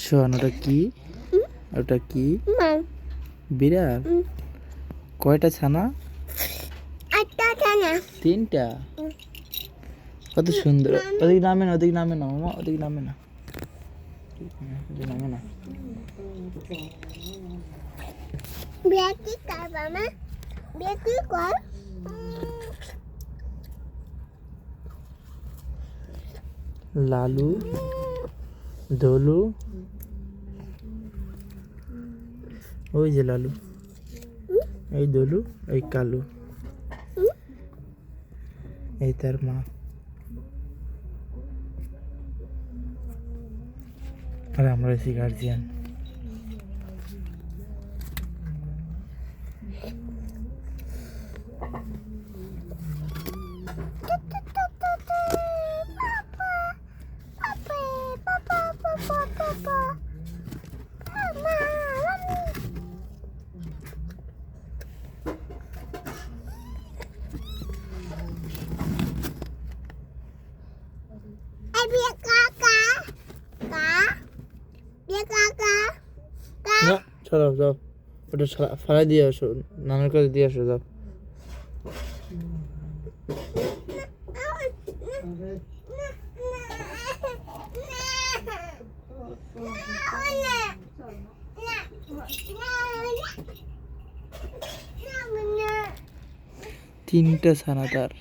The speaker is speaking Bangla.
শোন, ওটা কি? ওটা কি? বিড়াল? কয়টা ছানা? তিনটা? কত সুন্দর। ওদিকে নামে না, ওদিকে নামে না মামা, ওদিকে নামে না, ওদিকে নামে না। লালু, দলু, ওই যে লালু, এই দলু, এই কালু, এই তার মা। আর আমরা এসি গার্জিয়ান। না, চলো যাও, ওটা ফালাই দিয়ে আসো, নানার কাছে দিয়ে আসো, যাও। তিনটা ছানা তার।